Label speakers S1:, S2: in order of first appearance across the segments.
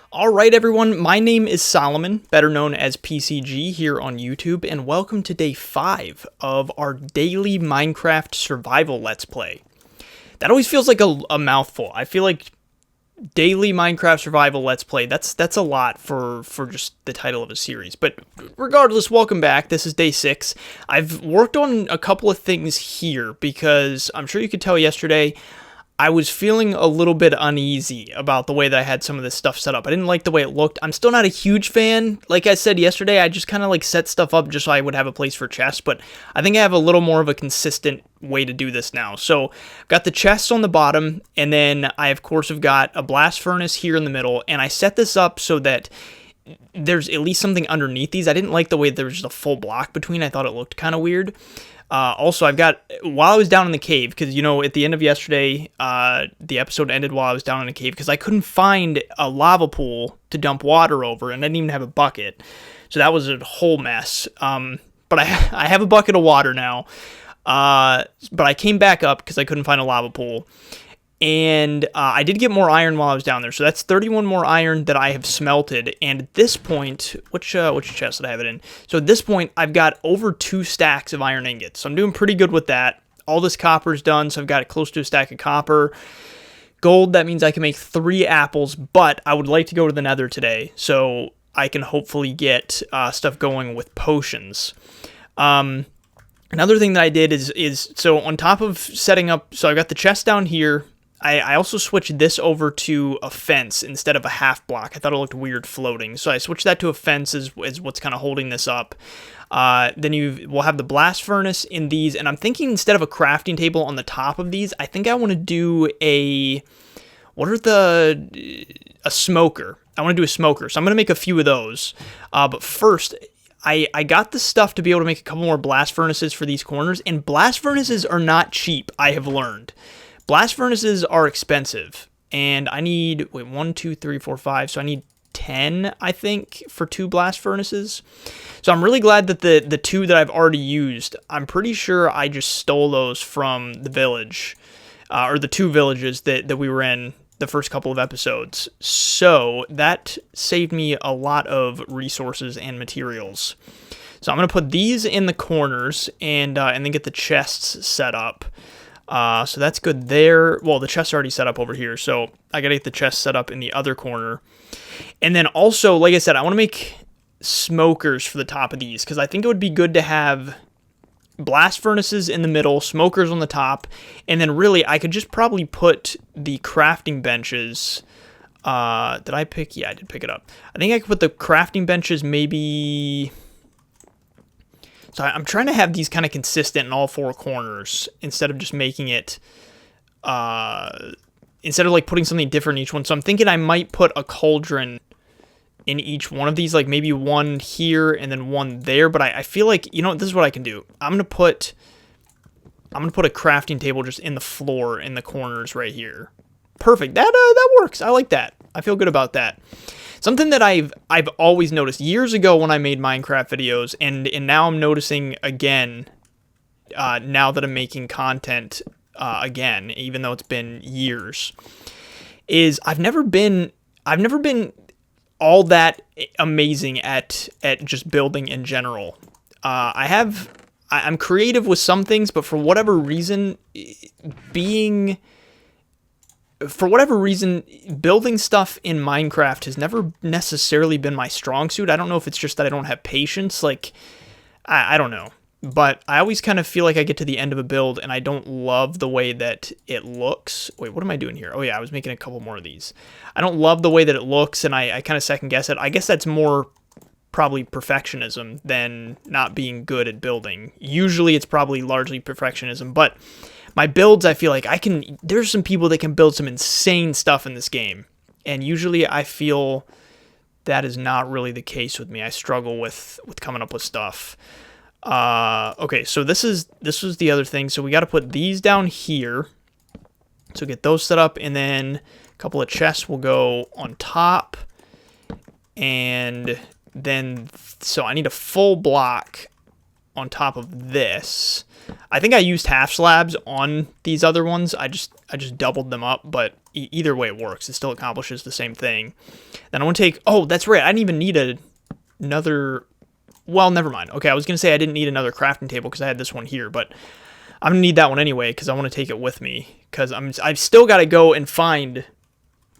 S1: All right, everyone, my name is Solomon, better known as PCG here on YouTube, and welcome to day 5 of our daily Minecraft survival Let's Play. That always feels like a mouthful. I feel like daily Minecraft survival Let's Play, that's a lot for just the title of a series. But regardless, welcome back. This is day 6. I've worked on a couple of things here because I'm sure you could tell yesterday I was feeling a little bit uneasy about the way that I had some of this stuff set up. I didn't like the way it looked. I'm still not a huge fan. Like I said yesterday, I just kind of like set stuff up just so I would have a place for chests, but I think I have a little more of a consistent way to do this now. So I've got the chests on the bottom, and then I of course have got a blast furnace here in the middle, and I set this up so that there's at least something underneath these. I didn't like the way there was just a full block between. I thought it looked kind of weird. Also, I've got, while I was down in the cave, because, you know, at the end of yesterday, the episode ended while I was down in a cave, because I couldn't find a lava pool to dump water over, and I didn't even have a bucket. So that was a whole mess. But I have a bucket of water now. But I came back up because I couldn't find a lava pool. And I did get more iron while I was down there. So that's 31 more iron that I have smelted. And at this point, which chest did I have it in? So at this point, I've got over 2 stacks of iron ingots. So I'm doing pretty good with that. All this copper's done, so I've got close to a stack of copper. Gold, that means I can make 3 apples, but I would like to go to the nether today. So I can hopefully get stuff going with potions. Another thing that I did is so on top of setting up, so I've got the chest down here. I also switched this over to a fence instead of a half block. I thought it looked weird floating, so I switched that to a fence as what's kind of holding this up. Then we'll have the blast furnace in these, and I'm thinking instead of a crafting table on the top of these, I think I want to do a smoker. I want to do a smoker, so I'm going to make a few of those. But first, I got the stuff to be able to make a couple more blast furnaces for these corners, and blast furnaces are not cheap, I have learned. Blast furnaces are expensive, and I need, 1, 2, 3, 4, 5, so I need 10, I think, for 2 blast furnaces. So I'm really glad that the 2 that I've already used, I'm pretty sure I just stole those from the village, or the 2 villages that we were in the first couple of episodes. So that saved me a lot of resources and materials. So I'm going to put these in the corners and then get the chests set up. So that's good there. Well, the chest's already set up over here, so I gotta get the chest set up in the other corner. And then also, like I said, I want to make smokers for the top of these, because I think it would be good to have blast furnaces in the middle, smokers on the top, and then really I could just probably put the crafting benches. Did I pick? Yeah, I did pick it up. I think I could put the crafting benches maybe. So I'm trying to have these kind of consistent in all 4 corners instead of just making it, instead of like putting something different in each one. So I'm thinking I might put a cauldron in each one of these, like maybe one here and then one there. But I feel like, you know, this is what I can do. I'm gonna put a crafting table just in the floor in the corners right here. Perfect. That works. I like that. I feel good about that. Something that I've always noticed years ago when I made Minecraft videos, and now I'm noticing again, now that I'm making content again, even though it's been years, is I've never been all that amazing at just building in general. I'm creative with some things, but for whatever reason, building stuff in Minecraft has never necessarily been my strong suit. I don't know if it's just that I don't have patience. Like, I don't know. But I always kind of feel like I get to the end of a build and I don't love the way that it looks. Wait, what am I doing here? Oh yeah, I was making a couple more of these. I don't love the way that it looks, and I kind of second guess it. I guess that's more probably perfectionism than not being good at building. Usually it's probably largely perfectionism, but my builds, I feel like there's some people that can build some insane stuff in this game. And usually I feel that is not really the case with me. I struggle with coming up with stuff. Okay, so this was the other thing. So we got to put these down here. So get those set up, and then a couple of chests will go on top. And then, so I need a full block on top of this. I think I used half slabs on these other ones. I just doubled them up, but either way it works. It still accomplishes the same thing. Then I want to take, oh, that's right. I didn't even need another, well, never mind. Okay, I was going to say I didn't need another crafting table because I had this one here, but I'm going to need that one anyway because I want to take it with me because I've still got to go and find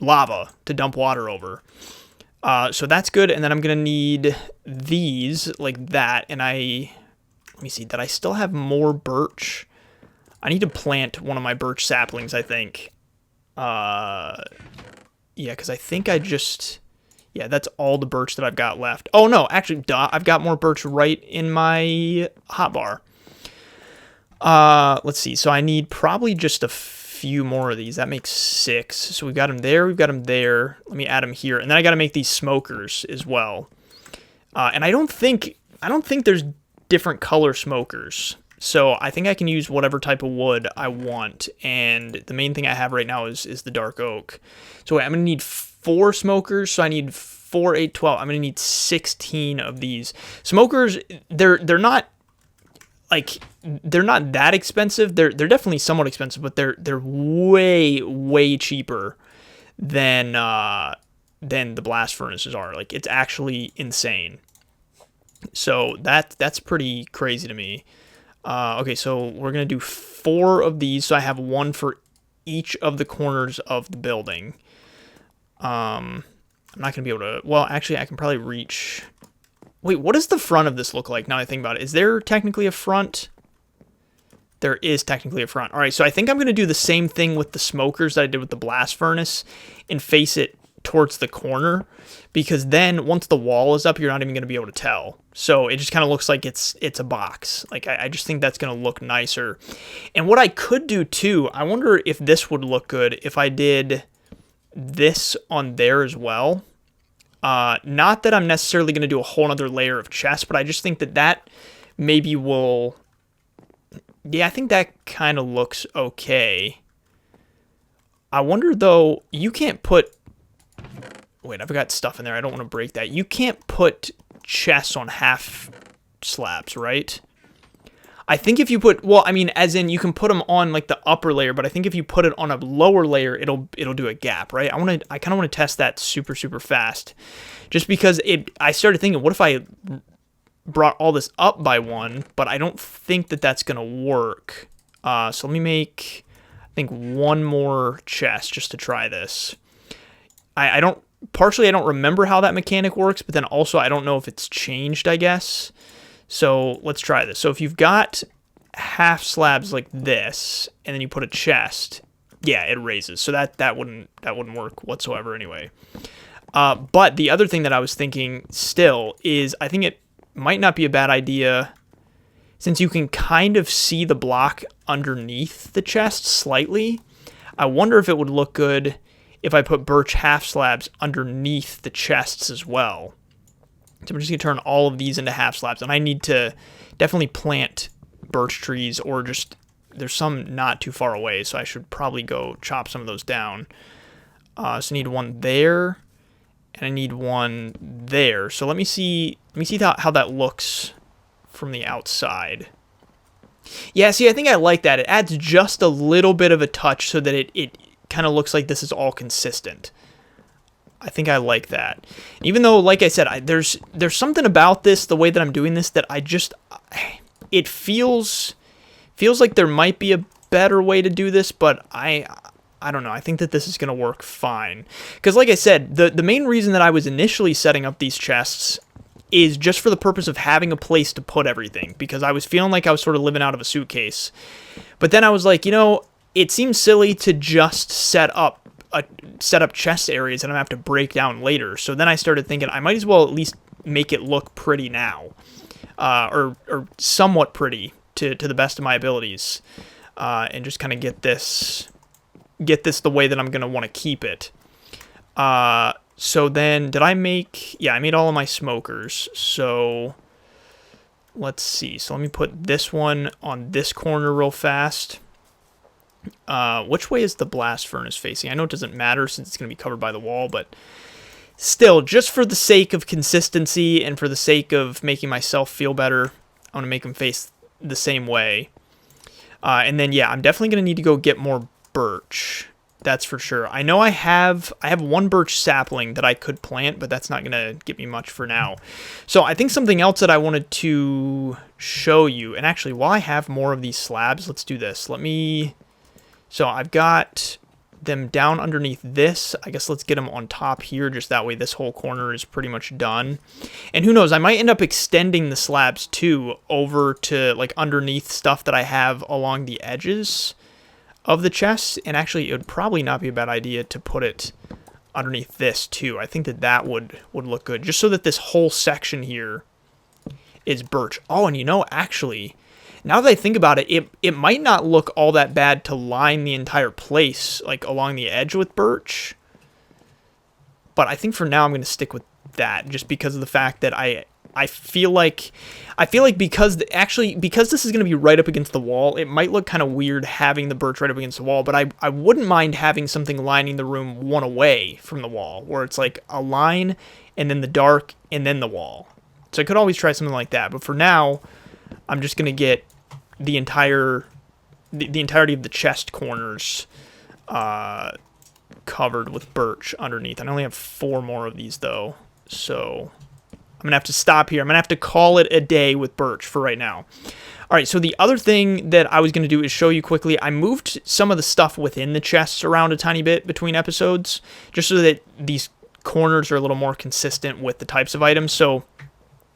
S1: lava to dump water over. So that's good, and then I'm going to need these like that, and let me see, did I still have more birch? I need to plant one of my birch saplings, I think. Yeah, because I think yeah, that's all the birch that I've got left. Oh, no, actually, I've got more birch right in my hotbar. Let's see, so I need probably just a few more of these. That makes 6. So we've got them there, we've got them there. Let me add them here, and then I got to make these smokers as well. And I don't think there's different color smokers, so I think I can use whatever type of wood I want, and the main thing I have right now is the dark oak. So wait, I'm gonna need 4 smokers, so I need 4, 8, 12. I'm gonna need 16 of these smokers. They're not like, they're not that expensive. They're definitely somewhat expensive, but they're way cheaper than the blast furnaces are. Like, it's actually insane. So that's pretty crazy to me. Okay, so we're gonna do 4 of these, so I have 1 for each of the corners of the building. I'm not gonna be able to, well, actually I can probably reach, wait, what does the front of this look like now that I think about it? Is there technically a front? There is technically a front. All right, so I think I'm gonna do the same thing with the smokers that I did with the blast furnace and face it towards the corner, because then once the wall is up, you're not even going to be able to tell. So it just kind of looks like it's a box. Like, I just think that's going to look nicer. And what I could do too, I wonder if this would look good if I did this on there as well. Not that I'm necessarily going to do a whole other layer of chest, but I just think that maybe will, yeah, I think that kind of looks okay. I wonder though, you can't put, wait, I've got stuff in there. I don't want to break that. You can't put chests on half slabs, right? I think if you put, well, I mean, as in you can put them on like the upper layer, but I think if you put it on a lower layer, it'll do a gap, right? I kind of want to test that super fast, just because I started thinking, what if I brought all this up by 1? But I don't think that that's gonna work. So let me make, I think, 1 more chest just to try this. I don't remember how that mechanic works, but then also I don't know if it's changed, I guess. So let's try this. So if you've got half slabs like this, and then you put a chest, yeah, it raises. So that wouldn't work whatsoever anyway. But the other thing that I was thinking still is, I think it might not be a bad idea, since you can kind of see the block underneath the chest slightly. I wonder if it would look good if I put birch half slabs underneath the chests as well. So I'm just going to turn all of these into half slabs, and I need to definitely plant birch trees, or just, there's some not too far away, so I should probably go chop some of those down. So I need 1 there, and I need 1 there. So let me see how that looks from the outside. Yeah, see, I think I like that. It adds just a little bit of a touch so that it kind of looks like this is all consistent. I think I like that. Even though, like I said, there's something about this, the way that I'm doing this, that it feels like there might be a better way to do this, but I don't know. I think that this is going to work fine. Because like I said, the main reason that I was initially setting up these chests is just for the purpose of having a place to put everything, because I was feeling like I was sort of living out of a suitcase. But then I was like, it seems silly to just set up chest areas and I'm gonna have to break down later. So then I started thinking I might as well at least make it look pretty now, or somewhat pretty to the best of my abilities, and just kind of get this the way that I'm gonna want to keep it. So then I made all of my smokers. So let's see. So let me put this one on this corner real fast. Which way is the blast furnace facing? I know it doesn't matter since it's going to be covered by the wall, but still, just for the sake of consistency and for the sake of making myself feel better, I'm going to make them face the same way. And then, yeah, I'm definitely going to need to go get more birch. That's for sure. I know I have one birch sapling that I could plant, but that's not going to get me much for now. So I think something else that I wanted to show you, and actually while I have more of these slabs, let's do this. So I've got them down underneath this. I guess let's get them on top here, just that way this whole corner is pretty much done. And who knows, I might end up extending the slabs too over to like underneath stuff that I have along the edges of the chest. And actually, it would probably not be a bad idea to put it underneath this too. I think that would look good, just so that this whole section here is birch. Oh, and actually, now that I think about it, it might not look all that bad to line the entire place, like along the edge with birch. But I think for now I'm going to stick with that, just because of the fact that I feel like because this is going to be right up against the wall, it might look kind of weird having the birch right up against the wall, but I wouldn't mind having something lining the room one away from the wall, where it's like a line and then the dark and then the wall. So I could always try something like that, but for now, I'm just going to get the entirety of the chest corners covered with birch underneath. I only have 4 more of these though, so I'm going to have to stop here. I'm going to have to call it a day with birch for right now. All right, so the other thing that I was going to do is show you quickly. I moved some of the stuff within the chests around a tiny bit between episodes, just so that these corners are a little more consistent with the types of items. So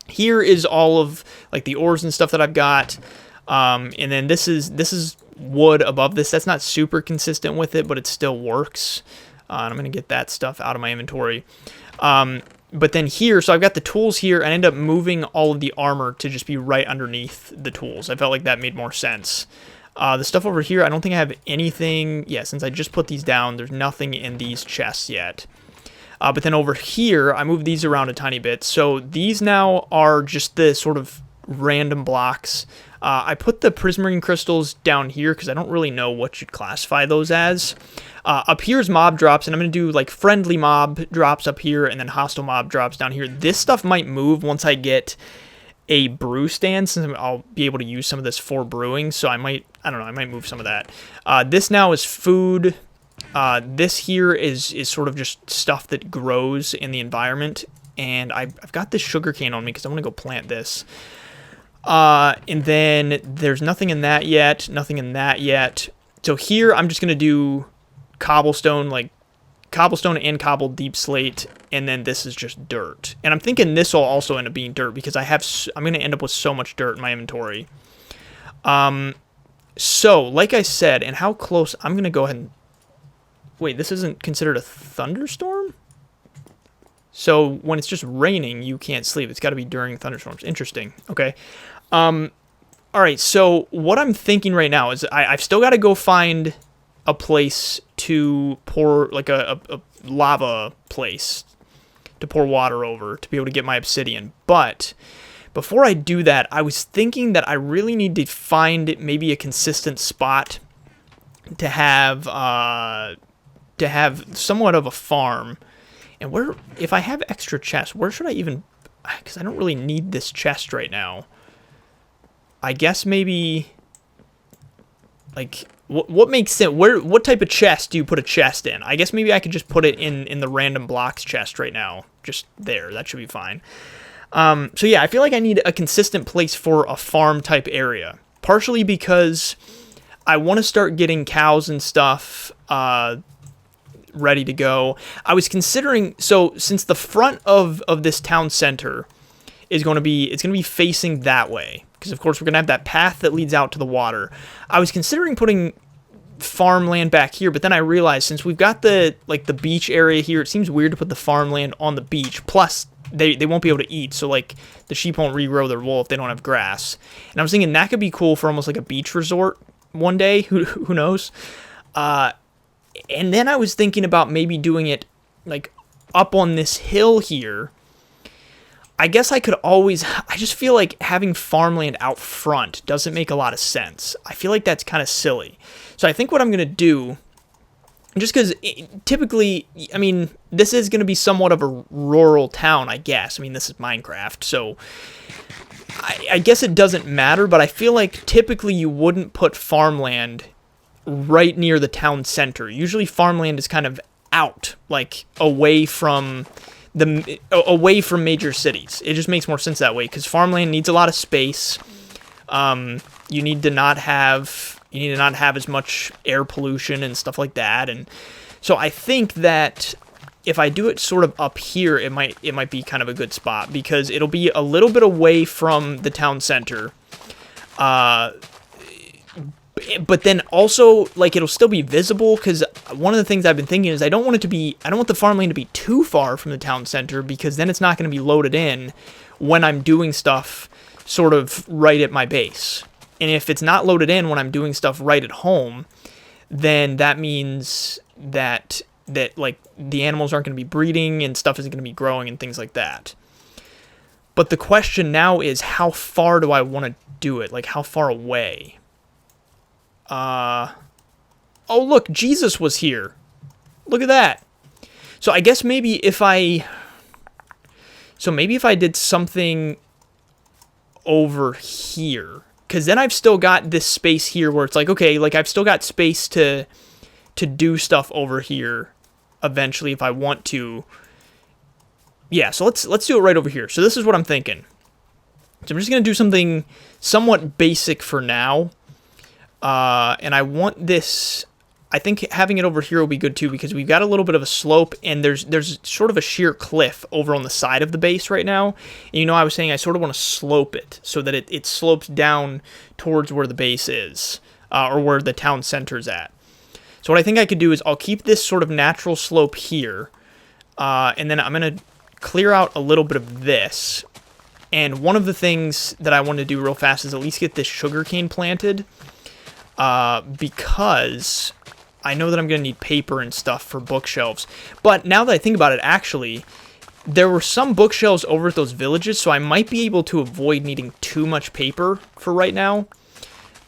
S1: here is all of like the ores and stuff that I've got. And then this is wood above this. That's not super consistent with it, but it still works. And I'm going to get that stuff out of my inventory. But then here, so I've got the tools here, and I end up moving all of the armor to just be right underneath the tools. I felt like that made more sense. The stuff over here, I don't think I have anything. Yeah, since I just put these down, there's nothing in these chests yet. But then over here, I moved these around a tiny bit. So these now are just the sort of random blocks. I put the prismarine crystals down here because I don't really know what you'd classify those as. Up here is mob drops, and I'm going to do like friendly mob drops up here and then hostile mob drops down here. This stuff might move once I get a brew stand, since I'll be able to use some of this for brewing. So I might move some of that. This now is food. This here is sort of just stuff that grows in the environment. And I've got this sugar cane on me because I want to go plant this. And then there's nothing in that yet, nothing in that yet. So here I'm just going to do cobblestone and cobbled deep slate, and then this is just dirt. And I'm thinking this will also end up being dirt because I'm going to end up with so much dirt in my inventory. So like I said, and how close, I'm going to go ahead and wait, this isn't considered a thunderstorm? So when it's just raining, you can't sleep. It's got to be during thunderstorms. Interesting. Okay. All right. So what I'm thinking right now is I've still got to go find a place to pour, like a lava place to pour water over to be able to get my obsidian. But before I do that, I was thinking that I really need to find maybe a consistent spot to have somewhat of a farm. And if I have extra chests, where should I even, because I don't really need this chest right now. I guess maybe, like, what makes sense? What type of chest do you put a chest in? I guess maybe I could just put it in the random blocks chest right now. Just there, that should be fine. So yeah, I feel like I need a consistent place for a farm type area. Partially because I want to start getting cows and stuff, ready to go. I was considering, so since the front of this town center is going to be facing that way, because of course we're going to have that path that leads out to the water. I was considering putting farmland back here, but then I realized since we've got the beach area here, it seems weird to put the farmland on the beach. Plus they won't be able to eat, so like the sheep won't regrow their wool if they don't have grass. And I was thinking that could be cool for almost like a beach resort one day. Who knows? And then I was thinking about maybe doing it like up on this hill here. I guess I just feel like having farmland out front doesn't make a lot of sense. I feel like that's kind of silly. So I think what I'm going to do just because typically, I mean, this is going to be somewhat of a rural town, I guess. I mean, this is Minecraft, so I guess it doesn't matter, but I feel like typically you wouldn't put farmland right near the town center. Usually farmland is kind of out, like away from major cities. It just makes more sense that way because farmland needs a lot of space. You need to not have as much air pollution and stuff like that. And so I think that if I do it sort of up here, it might be kind of a good spot because it'll be a little bit away from the town center. But then also, like, it'll still be visible because one of the things I've been thinking is I don't want the farmland to be too far from the town center because then it's not going to be loaded in when I'm doing stuff sort of right at my base. And if it's not loaded in when I'm doing stuff right at home, then that means that like the animals aren't going to be breeding and stuff isn't going to be growing and things like that. But the question now is, how far do I want to do it? Like, how far away? Oh, look, Jesus was here. Look at that. So I guess maybe if I did something over here, because then I've still got this space here where it's like, okay, like I've still got space to do stuff over here eventually if I want to. Yeah, so let's do it right over here. So this is what I'm thinking. So I'm just going to do something somewhat basic for now. And I want this, I think having it over here will be good too, because we've got a little bit of a slope and there's sort of a sheer cliff over on the side of the base right now. And you know, I was saying I sort of want to slope it so that it slopes down towards where the base is, or where the town center's at. So what I think I could do is I'll keep this sort of natural slope here, and then I'm going to clear out a little bit of this. And one of the things that I want to do real fast is at least get this sugarcane planted. Because I know that I'm going to need paper and stuff for bookshelves. But now that I think about it, actually, there were some bookshelves over at those villages, so I might be able to avoid needing too much paper for right now.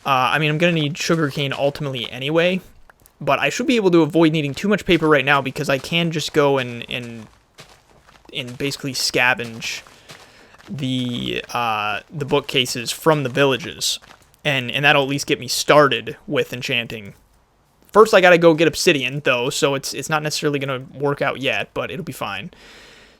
S1: I mean, I'm going to need sugarcane ultimately anyway, but I should be able to avoid needing too much paper right now because I can just go and basically scavenge the bookcases from the villages. And that'll at least get me started with enchanting. First, I gotta go get obsidian, though, so it's not necessarily gonna work out yet, but it'll be fine.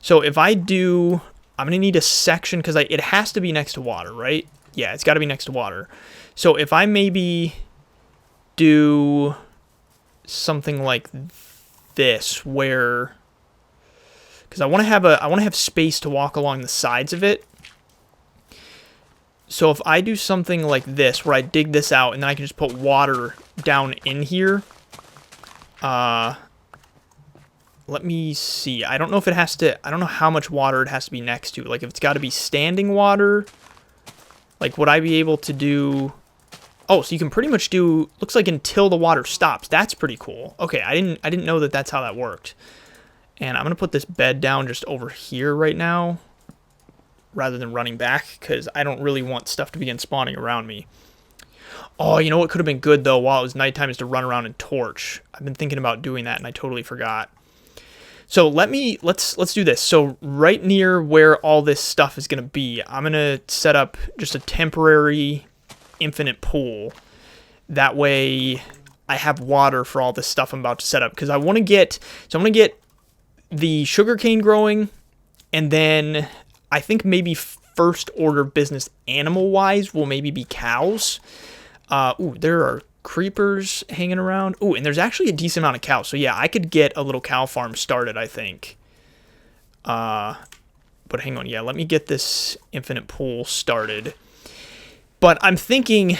S1: So if I do, I'm gonna need a section, because it has to be next to water, right? Yeah, it's gotta be next to water. So if I maybe do something like this, where, because I want to have space to walk along the sides of it. So if I do something like this, where I dig this out, and then I can just put water down in here. Let me see. I don't know if it has to, I don't know how much water it has to be next to. Like, if it's got to be standing water, like, would I be able to do, oh, so you can pretty much do, looks like until the water stops. That's pretty cool. Okay, I didn't know that that's how that worked. And I'm going to put this bed down just over here right now, rather than running back, because I don't really want stuff to begin spawning around me. Oh, you know what could have been good, though, while it was nighttime, is to run around and torch. I've been thinking about doing that, and I totally forgot. So let's do this. So right near where all this stuff is going to be, I'm going to set up just a temporary infinite pool. That way I have water for all this stuff I'm about to set up, because I want to get, so I'm going to get the sugarcane growing, and then I think maybe first order business animal-wise will maybe be cows. Ooh, there are creepers hanging around. Ooh, and there's actually a decent amount of cows. So yeah, I could get a little cow farm started, I think. But hang on, yeah, let me get this infinite pool started. But I'm thinking,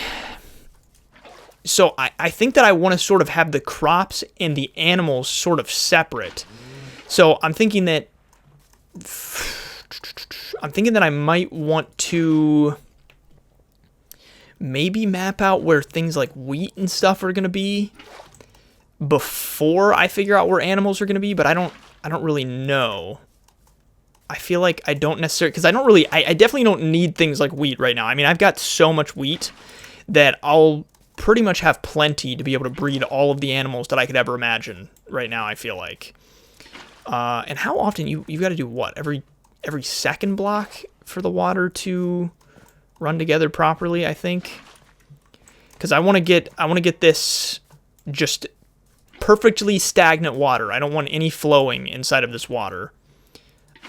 S1: so I think that I want to sort of have the crops and the animals sort of separate. So I'm thinking that I might want to maybe map out where things like wheat and stuff are going to be before I figure out where animals are going to be, but I don't really know. I feel like I don't necessarily, because I definitely don't need things like wheat right now. I mean, I've got so much wheat that I'll pretty much have plenty to be able to breed all of the animals that I could ever imagine right now, I feel like. And how often you've got to do what? Every second block for the water to run together properly, I think. Because I want to get this just perfectly stagnant water. I don't want any flowing inside of this water.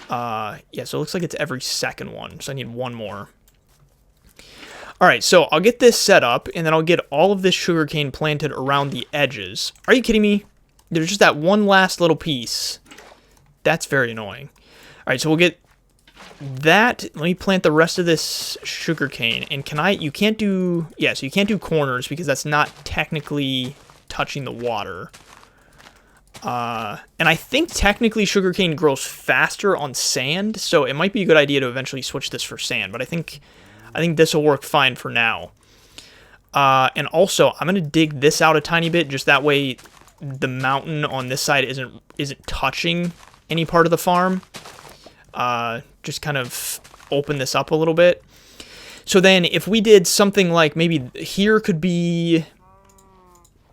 S1: Yeah, so it looks like it's every second one. So I need one more. All right, so I'll get this set up, and then I'll get all of this sugarcane planted around the edges. Are you kidding me? There's just that one last little piece. That's very annoying. All right, so we'll get that. Let me plant the rest of this sugarcane. And you can't do corners because that's not technically touching the water. And I think technically sugarcane grows faster on sand, so it might be a good idea to eventually switch this for sand, but I think this will work fine for now. And also, I'm going to dig this out a tiny bit, just that way the mountain on this side isn't touching any part of the farm. Just kind of open this up a little bit. So then if we did something like maybe here could be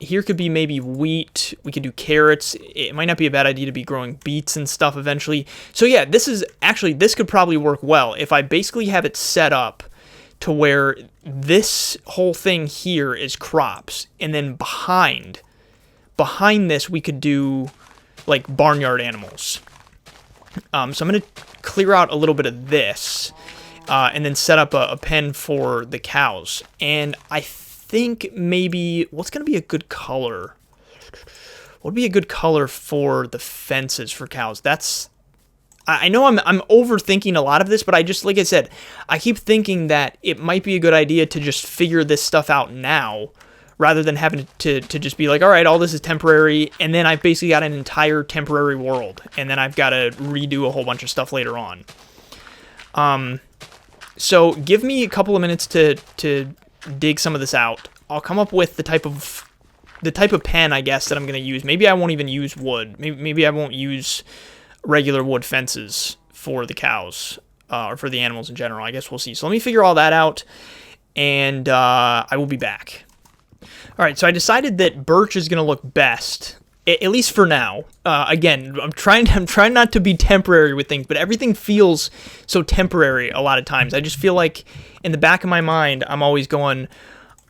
S1: maybe wheat, we could do carrots. It might not be a bad idea to be growing beets and stuff eventually. So yeah, this could probably work well if I basically have it set up to where this whole thing here is crops, and then behind this we could do like barnyard animals. So I'm going to clear out a little bit of this and then set up a pen for the cows. And I think maybe what's going to be a good color? What would be a good color for the fences for cows? I know I'm overthinking a lot of this, but I just, like I said, I keep thinking that it might be a good idea to just figure this stuff out now rather than having to just be like, all right, all this is temporary, and then I've basically got an entire temporary world, and then I've got to redo a whole bunch of stuff later on. So give me a couple of minutes to dig some of this out. I'll come up with the type of pen, I guess, that I'm going to use. Maybe I won't even use wood. Maybe I won't use regular wood fences for the cows or for the animals in general. I guess we'll see. So let me figure all that out, and I will be back. All right, so I decided that birch is going to look best, at least for now. Again, I'm trying not to be temporary with things, but everything feels so temporary a lot of times. I just feel like in the back of my mind, I'm always going,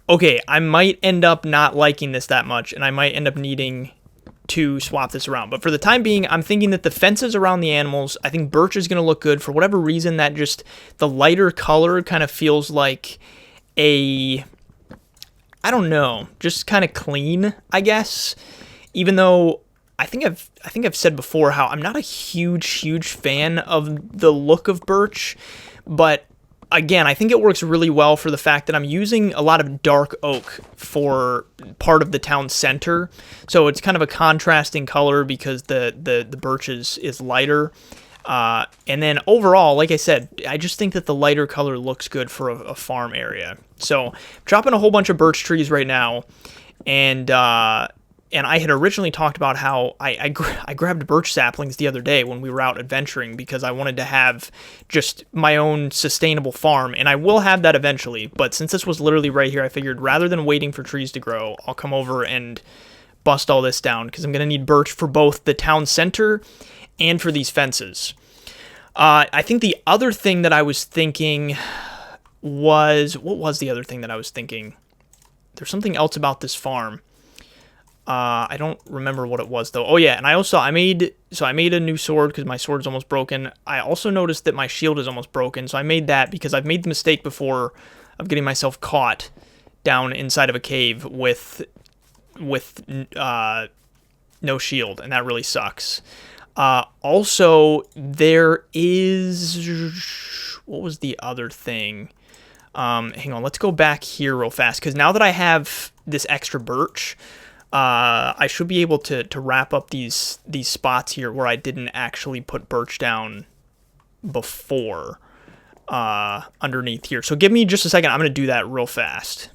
S1: okay, I might end up not liking this that much, and I might end up needing to swap this around. But for the time being, I'm thinking that the fences around the animals, I think birch is going to look good. For whatever reason, that just the lighter color kind of feels like I don't know, just kind of clean, I guess. Even though I think I've said before how I'm not a huge fan of the look of birch, but again, I think it works really well for the fact that I'm using a lot of dark oak for part of the town center. So it's kind of a contrasting color because the birch is lighter. And then overall, like I said, I just think that the lighter color looks good for a farm area. So I'm chopping a whole bunch of birch trees right now, and I had originally talked about how I grabbed birch saplings the other day when we were out adventuring because I wanted to have just my own sustainable farm, and I will have that eventually. But since this was literally right here, I figured rather than waiting for trees to grow, I'll come over and bust all this down because I'm going to need birch for both the town center and for these fences. I think the other thing that I was thinking was... What was the other thing that I was thinking? There's something else about this farm. I don't remember what it was, though. Oh, yeah, and I made a new sword because my sword's almost broken. I also noticed that my shield is almost broken, so I made that because I've made the mistake before of getting myself caught down inside of a cave with no shield, and that really sucks. Also, there is... What was the other thing? Hang on, let's go back here real fast, because now that I have this extra birch, I should be able to wrap up these spots here where I didn't actually put birch down before underneath here. So give me just a second. I'm going to do that real fast.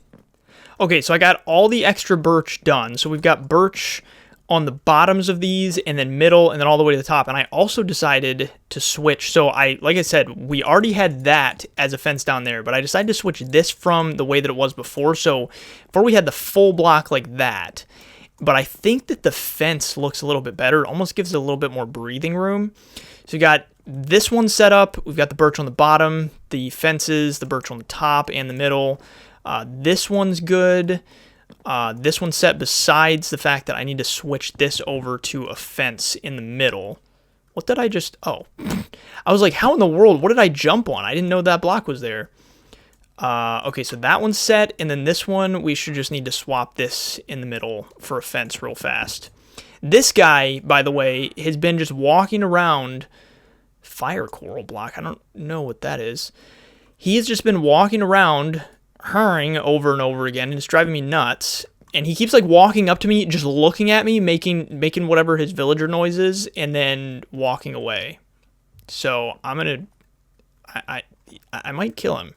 S1: Okay, so I got all the extra birch done. So we've got birch on the bottoms of these, and then middle, and then all the way to the top. And I also decided to switch. So like I said, we already had that as a fence down there, but I decided to switch this from the way that it was before. So before we had the full block like that, but I think that the fence looks a little bit better. It almost gives it a little bit more breathing room. So you got this one set up. We've got the birch on the bottom, the fences, the birch on the top and the middle. This one's good. This one's set besides the fact that I need to switch this over to a fence in the middle. What did I just... Oh. I was like, how in the world? What did I jump on? I didn't know that block was there. Okay, so that one's set, and then this one, we should just need to swap this in the middle for a fence real fast. This guy, by the way, has been just walking around... Fire coral block. I don't know what that is. He has just been walking around... hurrying over and over again, and it's driving me nuts. And he keeps like walking up to me, just looking at me, making whatever his villager noise is, and then walking away. So I'm gonna, I might kill him.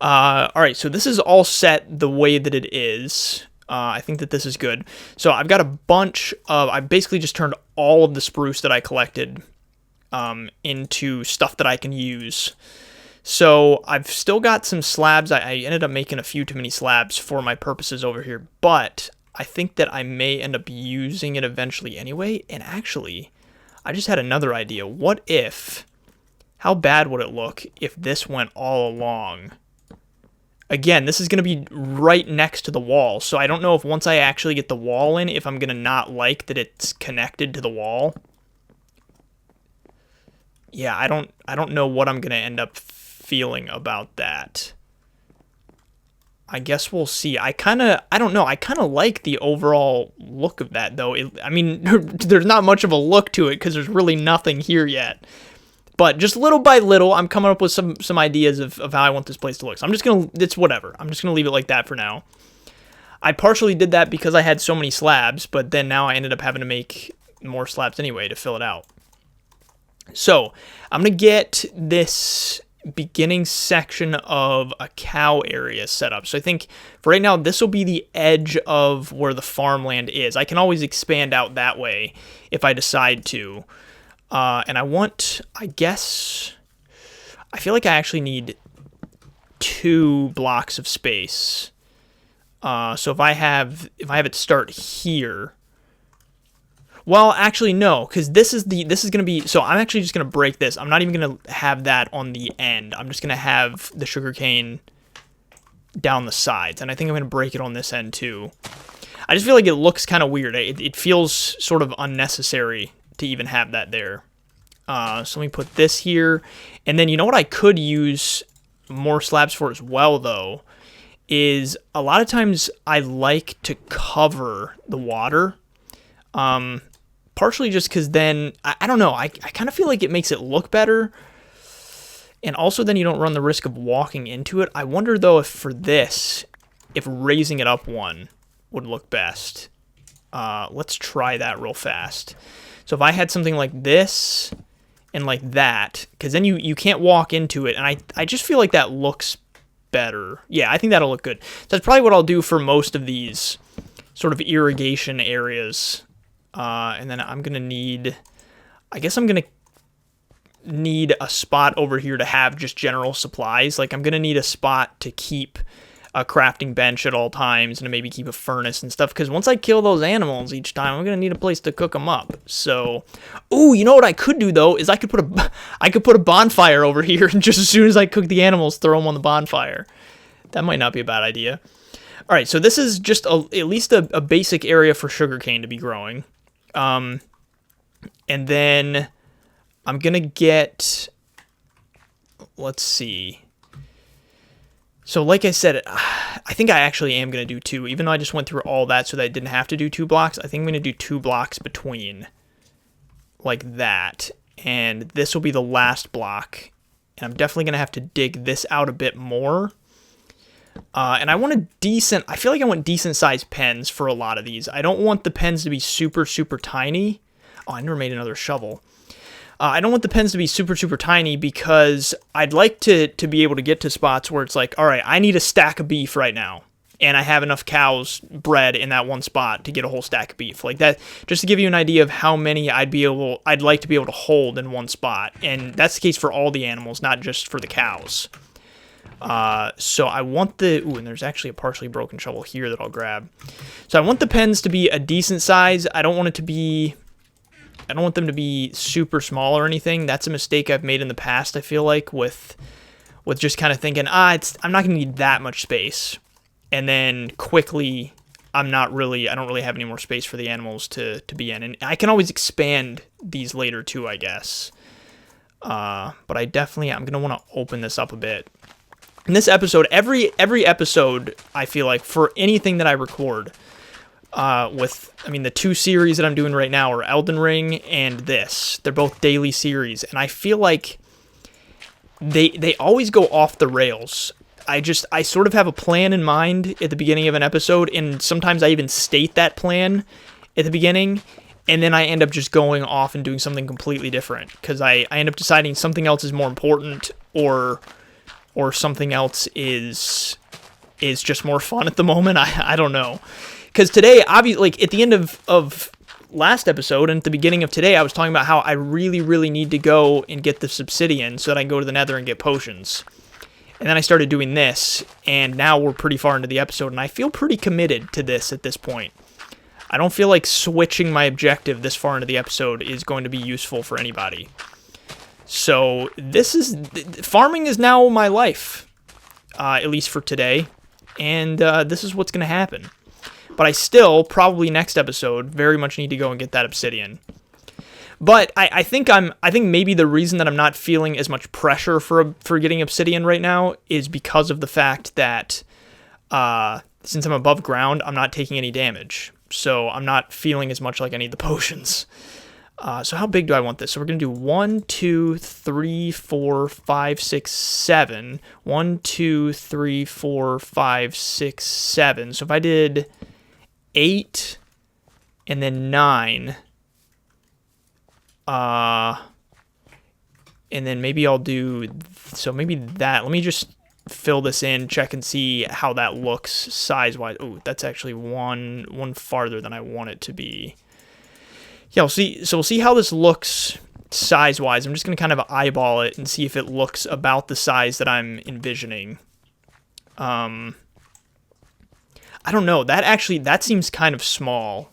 S1: All right, so this is all set the way that it is. I think that this is good. So I've got a bunch of, I basically just turned all of the spruce that I collected into stuff that I can use. So I've still got some slabs. I ended up making a few too many slabs for my purposes over here, but I think that I may end up using it eventually anyway. And actually, I just had another idea. What if, how bad would it look if this went all along? Again, this is going to be right next to the wall, so I don't know if once I actually get the wall in, if I'm going to not like that it's connected to the wall. Yeah, I don't know what I'm going to end up feeling about that. I guess we'll see. I don't know. I kind of like the overall look of that, though. I mean, there's not much of a look to it because there's really nothing here yet. But just little by little, I'm coming up with some ideas of how I want this place to look. So I'm just going to, it's whatever. I'm just going to leave it like that for now. I partially did that because I had so many slabs, but then now I ended up having to make more slabs anyway to fill it out. So I'm going to get this beginning section of a cow area set up. So I think for right now, this will be the edge of where the farmland is. I can always expand out that way if I decide to. And I want, I guess, I feel like I actually need 2 blocks of space. So if I have it start here, well, actually no, because this is going to be, so I'm actually just going to break this. I'm not even going to have that on the end. I'm just going to have the sugarcane down the sides, and I think I'm going to break it on this end too. I just feel like it looks kind of weird. It feels sort of unnecessary to even have that there. So let me put this here, and then you know what I could use more slabs for as well, though, is a lot of times I like to cover the water. Partially just because then, I don't know, I kind of feel like it makes it look better. And also then you don't run the risk of walking into it. I wonder, though, if for this, if raising it up one would look best. Let's try that real fast. So if I had something like this and like that, because then you can't walk into it. And I just feel like that looks better. Yeah, I think that'll look good. So that's probably what I'll do for most of these sort of irrigation areas. And then I'm going to need, I guess I'm going to need a spot over here to have just general supplies. Like I'm going to need a spot to keep a crafting bench at all times and to maybe keep a furnace and stuff. Because once I kill those animals each time, I'm going to need a place to cook them up. So, ooh, you know what I could do though, is I could put a bonfire over here and just as soon as I cook the animals, throw them on the bonfire. That might not be a bad idea. All right, so this is just at least a basic area for sugarcane to be growing. And then I'm going to get, let's see. So like I said, I think I actually am going to do 2, even though I just went through all that so that I didn't have to do 2 blocks. I think I'm going to do 2 blocks between like that. And this will be the last block. And I'm definitely going to have to dig this out a bit more. And I want I feel like I want decent sized pens for a lot of these. I don't want the pens to be super, super tiny. Oh, I never made another shovel. I don't want the pens to be super, super tiny because I'd like to be able to get to spots where it's like, all right, I need a stack of beef right now. and I have enough cows bred in that one spot to get a whole stack of beef. Like that, just to give you an idea of how many I'd like to be able to hold in one spot. And that's the case for all the animals, not just for the cows. So I want and there's actually a partially broken shovel here that I'll grab. So I want the pens to be a decent size. I don't want them to be super small or anything. That's a mistake I've made in the past, I feel like, with just kind of thinking, I'm not going to need that much space. And then quickly, I don't really have any more space for the animals to be in. And I can always expand these later too, I guess. But I'm going to want to open this up a bit. In this episode, every episode, I feel like, for anything that I record, the 2 series that I'm doing right now are Elden Ring and this. They're both daily series, and I feel like they always go off the rails. I sort of have a plan in mind at the beginning of an episode, and sometimes I even state that plan at the beginning, and then I end up just going off and doing something completely different, because I end up deciding something else is more important, or something else is just more fun at the moment. I don't know. Because today, obviously, like at the end of last episode and at the beginning of today, I was talking about how I really, really need to go and get this obsidian so that I can go to the nether and get potions. And then I started doing this, and now we're pretty far into the episode, and I feel pretty committed to this at this point. I don't feel like switching my objective this far into the episode is going to be useful for anybody. So farming is now my life, at least for today, and this is what's going to happen. But I still, probably next episode, very much need to go and get that obsidian. But I think maybe the reason that I'm not feeling as much pressure for getting obsidian right now is because of the fact that since I'm above ground, I'm not taking any damage. So I'm not feeling as much like I need the potions. So how big do I want this? So we're going to do 1, 2, 3, 4, 5, 6, 7. 1, 2, 3, 4, 5, 6, 7. So if I did 8 and then 9, and then maybe I'll do, so maybe that, let me just fill this in, check and see how that looks size-wise. Oh, that's actually one farther than I want it to be. Yeah, we'll see how this looks size-wise. I'm just going to kind of eyeball it and see if it looks about the size that I'm envisioning. I don't know. That seems kind of small.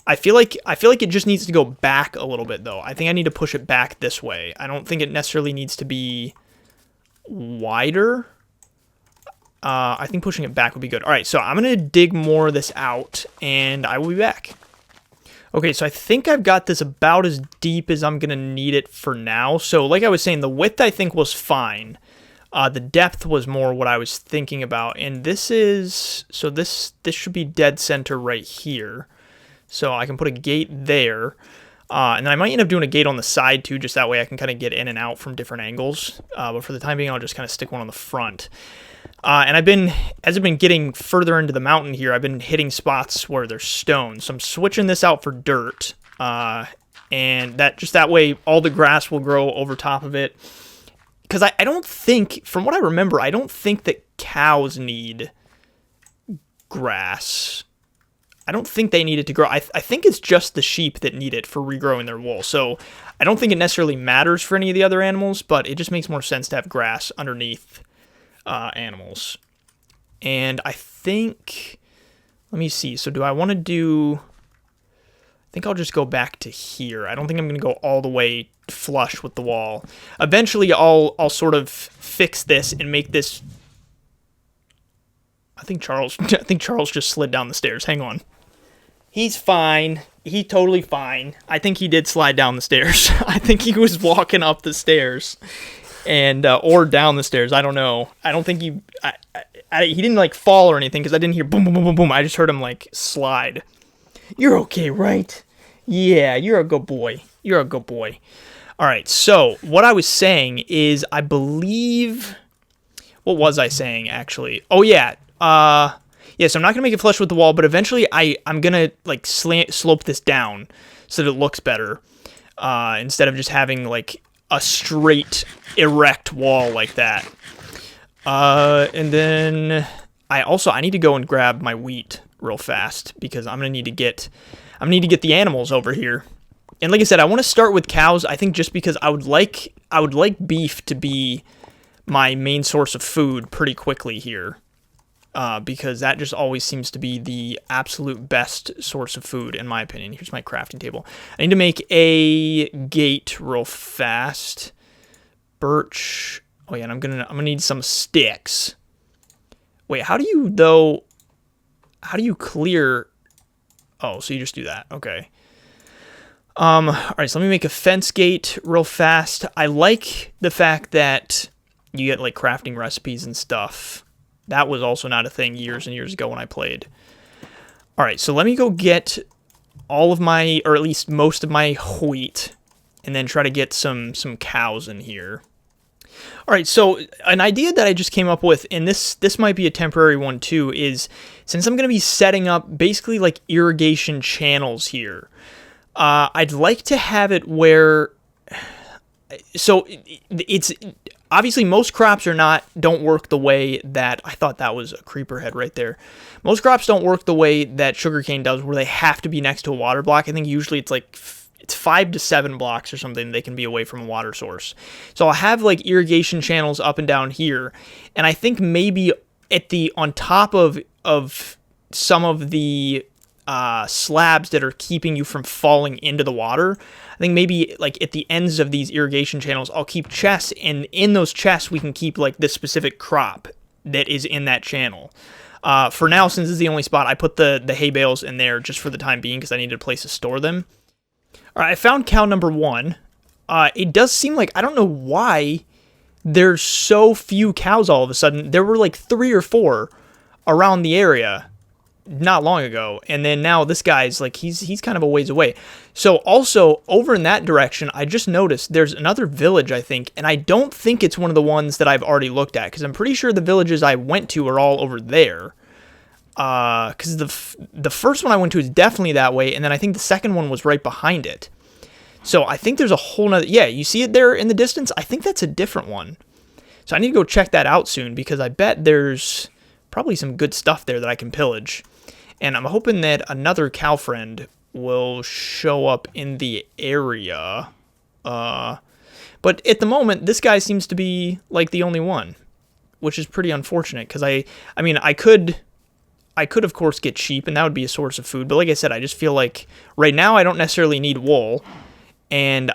S1: I feel like it just needs to go back a little bit, though. I think I need to push it back this way. I don't think it necessarily needs to be wider. I think pushing it back would be good. All right, so I'm going to dig more of this out, and I will be back. Okay, so I think I've got this about as deep as I'm going to need it for now. So like I was saying, the width I think was fine. The depth was more what I was thinking about. And this should be dead center right here. So I can put a gate there. And then I might end up doing a gate on the side too, just that way I can kind of get in and out from different angles. But for the time being, I'll just kind of stick one on the front. And as I've been getting further into the mountain here, I've been hitting spots where there's stone. So I'm switching this out for dirt. And that way all the grass will grow over top of it. Because I don't think, from what I remember, I don't think that cows need grass. I don't think they need it to grow. I think it's just the sheep that need it for regrowing their wool. So I don't think it necessarily matters for any of the other animals, but it just makes more sense to have grass underneath animals. And I think, let me see. So do I want to do, I think I'll just go back to here. I don't think I'm going to go all the way flush with the wall. Eventually I'll sort of fix this and make this, I think Charles just slid down the stairs. Hang on. He's fine. He's totally fine. I think he did slide down the stairs. I think he was walking up the stairs and or down the stairs. I don't know. I don't think he didn't like fall or anything because I didn't hear boom, boom, boom, boom, boom. I just heard him like slide. You're okay, right? Yeah, you're a good boy. You're a good boy. All right. So what I was saying is, I believe, what was I saying actually? Oh yeah. Yeah, so I'm not going to make it flush with the wall, but eventually I'm going to like slope this down so that it looks better instead of just having like a straight erect wall like that. And then I need to go and grab my wheat real fast because I'm gonna need to get the animals over here. And like I said, I want to start with cows. I think just because I would like beef to be my main source of food pretty quickly here. Because that just always seems to be the absolute best source of food, in my opinion. Here's my crafting table. I need to make a gate real fast. Birch. Oh yeah, and I'm gonna need some sticks. Wait, how do you clear? Oh, so you just do that. Okay. All right, so let me make a fence gate real fast. I like the fact that you get like crafting recipes and stuff. That was also not a thing years and years ago when I played. All right, so let me go get all of my, or at least most of my wheat, and then try to get some cows in here. All right, so an idea that I just came up with, and this might be a temporary one too, is since I'm going to be setting up basically like irrigation channels here, I'd like to have it where, so it's obviously most crops don't work the way that, I thought that was a creeper head right there. Most crops don't work the way that sugarcane does, where they have to be next to a water block. I think usually it's 5 to 7 blocks or something they can be away from a water source. So I'll have like irrigation channels up and down here, and I think maybe on top of some of the slabs that are keeping you from falling into the water, I think maybe like at the ends of these irrigation channels, I'll keep chests, and in those chests we can keep like this specific crop that is in that channel. For now, since this is the only spot, I put the hay bales in there just for the time being because I needed a place to store them. All right, I found cow number 1. It does seem like, I don't know why there's so few cows all of a sudden. There were like 3 or 4 around the area not long ago, and then now this guy's like he's kind of a ways away. So also over in that direction, I just noticed there's another village, I think, and I don't think it's one of the ones that I've already looked at, because I'm pretty sure the villages I went to are all over there. Because the first one I went to is definitely that way, and then I think the second one was right behind it. So I think there's a whole nother, yeah, you see it there in the distance? I think that's a different one. So I need to go check that out soon, because I bet there's probably some good stuff there that I can pillage. And I'm hoping that another cow friend will show up in the area. But at the moment, this guy seems to be like the only one, which is pretty unfortunate, because I mean, I could of course get sheep, and that would be a source of food. But like I said, I just feel like right now I don't necessarily need wool, and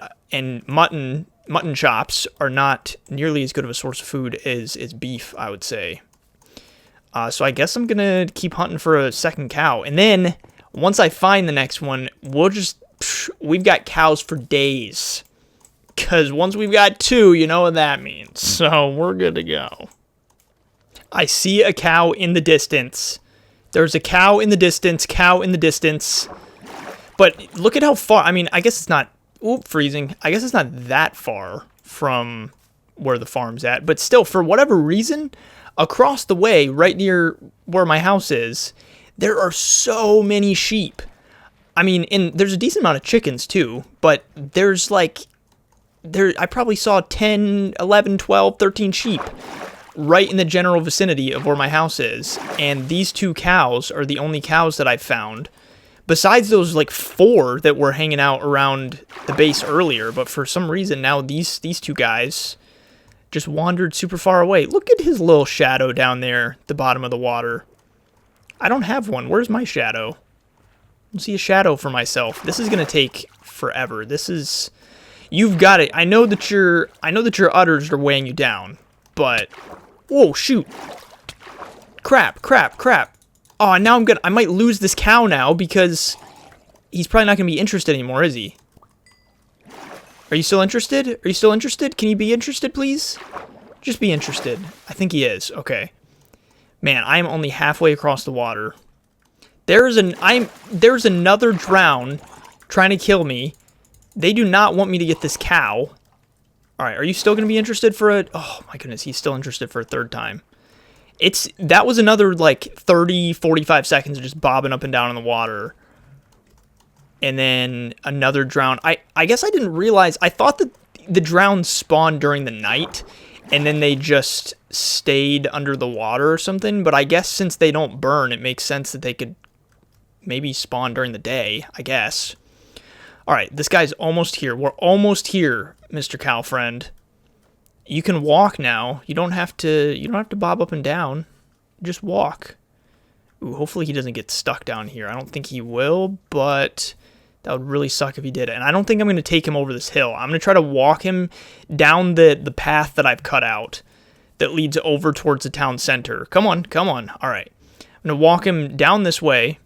S1: mutton chops are not nearly as good of a source of food as beef, I would say. So I guess I'm going to keep hunting for a second cow. And then once I find the next one, we've got cows for days. Because once we've got 2, you know what that means. So we're good to go. I see a cow in the distance. There's a cow in the distance, But look at how far, I mean, I guess it's not, freezing. I guess it's not that far from where the farm's at. But still, for whatever reason, across the way, right near where my house is, there are so many sheep. I mean, and there's a decent amount of chickens too, but there's like, I probably saw 10, 11, 12, 13 sheep right in the general vicinity of where my house is. And these 2 cows are the only cows that I've found, besides those like 4 that were hanging out around the base earlier. But for some reason now these 2 guys just wandered super far away. Look at his little shadow down there at the bottom of the water. I don't have one. Where's my shadow? I don't see a shadow for myself. This is gonna take forever. You've got it. I know that your udders are weighing you down, but whoa, shoot. Crap. Oh, now I might lose this cow now, because he's probably not gonna be interested anymore, is he? Are you still interested? Can you be interested, please? Just be interested. I think he is. Okay. Man, I am only halfway across the water. There's another drown trying to kill me. They do not want me to get this cow. All right, are you still going to be interested oh my goodness, he's still interested for a 3rd time. That was another like 30, 45 seconds of just bobbing up and down in the water. And then another drown. I guess I didn't realize, I thought that the drowns spawned during the night, and then they just stayed under the water or something. But I guess since they don't burn, it makes sense that they could maybe spawn during the day, I guess. All right, this guy's almost here. We're almost here, Mr. Cow Friend. You can walk now. You don't have to bob up and down. Just walk. Ooh, hopefully he doesn't get stuck down here. I don't think he will, but that would really suck if he did. And I don't think I'm going to take him over this hill. I'm going to try to walk him down the path that I've cut out that leads over towards the town center. Come on, come on. All right. I'm going to walk him down this way,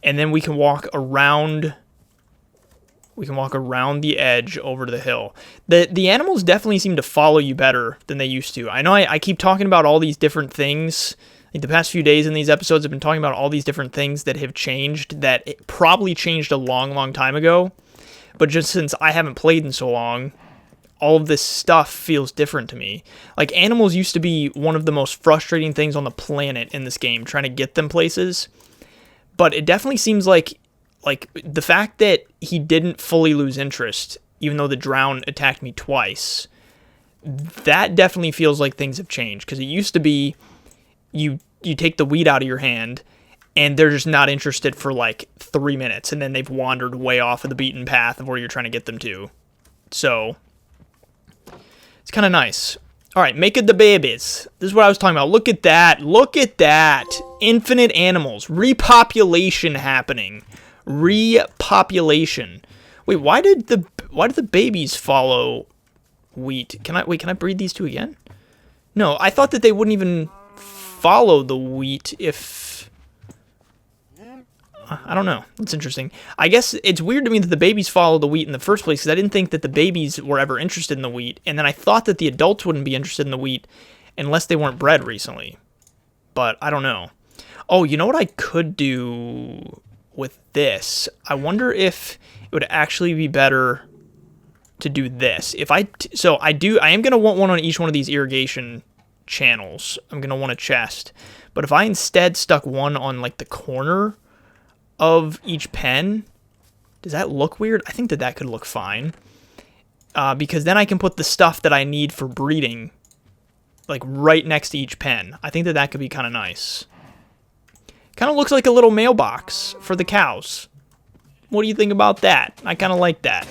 S1: and then we can walk around. We can walk around the edge over to the hill. The animals definitely seem to follow you better than they used to. I know I keep talking about all these different things. Like the past few days in these episodes, I've been talking about all these different things that have changed that it probably changed a long, long time ago. But just since I haven't played in so long, all of this stuff feels different to me. Like, animals used to be one of the most frustrating things on the planet in this game, trying to get them places. But it definitely seems like the fact that he didn't fully lose interest, even though the drown attacked me twice, that definitely feels like things have changed. Because it used to be you take the wheat out of your hand, and they're just not interested for like 3 minutes, and then they've wandered way off of the beaten path of where you're trying to get them to. So it's kind of nice. All right, make it the babies. This is what I was talking about. Look at that. Look at that. Infinite animals. Repopulation happening. Repopulation. Wait, why did the babies follow wheat? Can I breed these two again? No, I thought that they wouldn't even follow the wheat if... I don't know. That's interesting. I guess it's weird to me that the babies follow the wheat in the first place, because I didn't think that the babies were ever interested in the wheat, and then I thought that the adults wouldn't be interested in the wheat unless they weren't bred recently. But I don't know. Oh, you know what I could do with this? I wonder if it would actually be better to do this. I am going to want one on each one of these irrigation channels. I'm going to want a chest. But if I instead stuck one on like the corner of each pen, does that look weird? I think that could look fine. Because then I can put the stuff that I need for breeding like right next to each pen. I think that could be kind of nice. Kind of looks like a little mailbox for the cows. What do you think about that? I kind of like that.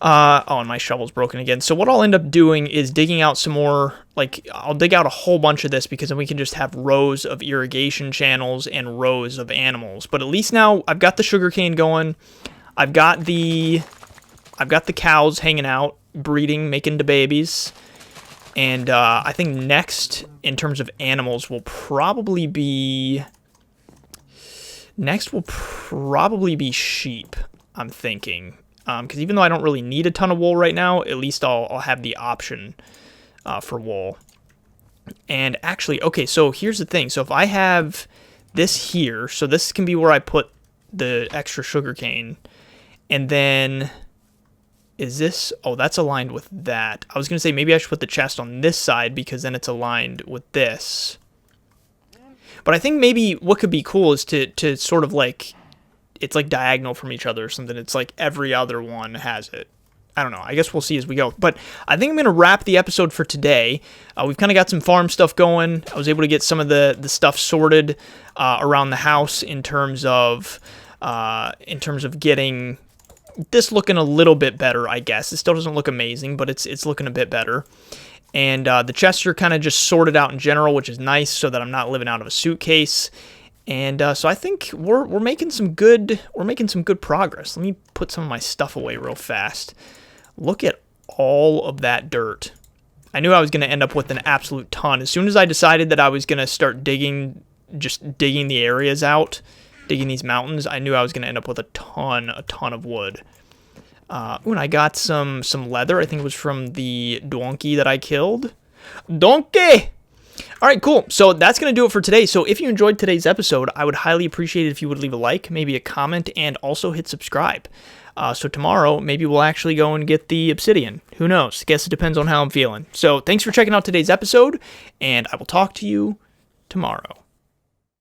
S1: Oh, and my shovel's broken again. So what I'll end up doing is digging out some more, like, I'll dig out a whole bunch of this, because then we can just have rows of irrigation channels and rows of animals. But at least now I've got the sugarcane going. I've got the cows hanging out, breeding, making the babies. And I think next, in terms of animals, will probably be... Next will probably be sheep, I'm thinking. Because even though I don't really need a ton of wool right now, at least I'll have the option for wool. And actually, okay, so here's the thing. So if I have this here, so this can be where I put the extra sugarcane. And then, is this, oh, that's aligned with that. I was going to say maybe I should put the chest on this side, because then it's aligned with this. But I think maybe what could be cool is to sort of like, it's like diagonal from each other or something. It's like every other one has it. I don't know. I guess we'll see as we go. But I think I'm going to wrap the episode for today. We've kind of got some farm stuff going. I was able to get some of the stuff sorted around the house in terms of getting this looking a little bit better, I guess. It still doesn't look amazing, but it's looking a bit better. And the chests are kind of just sorted out in general, which is nice, so that I'm not living out of a suitcase. And so I think we're making some good progress. Let me put some of my stuff away real fast. Look at all of that dirt. I knew I was going to end up with an absolute ton. As soon as I decided that I was going to start digging the areas out, digging these mountains, I knew I was going to end up with a ton of wood. And I got some leather. I think it was from the donkey that I killed. Donkey! All right, cool. So that's going to do it for today. So if you enjoyed today's episode, I would highly appreciate it if you would leave a like, maybe a comment, and also hit subscribe. So tomorrow, maybe we'll actually go and get the obsidian. Who knows? Guess it depends on how I'm feeling. So thanks for checking out today's episode, and I will talk to you tomorrow.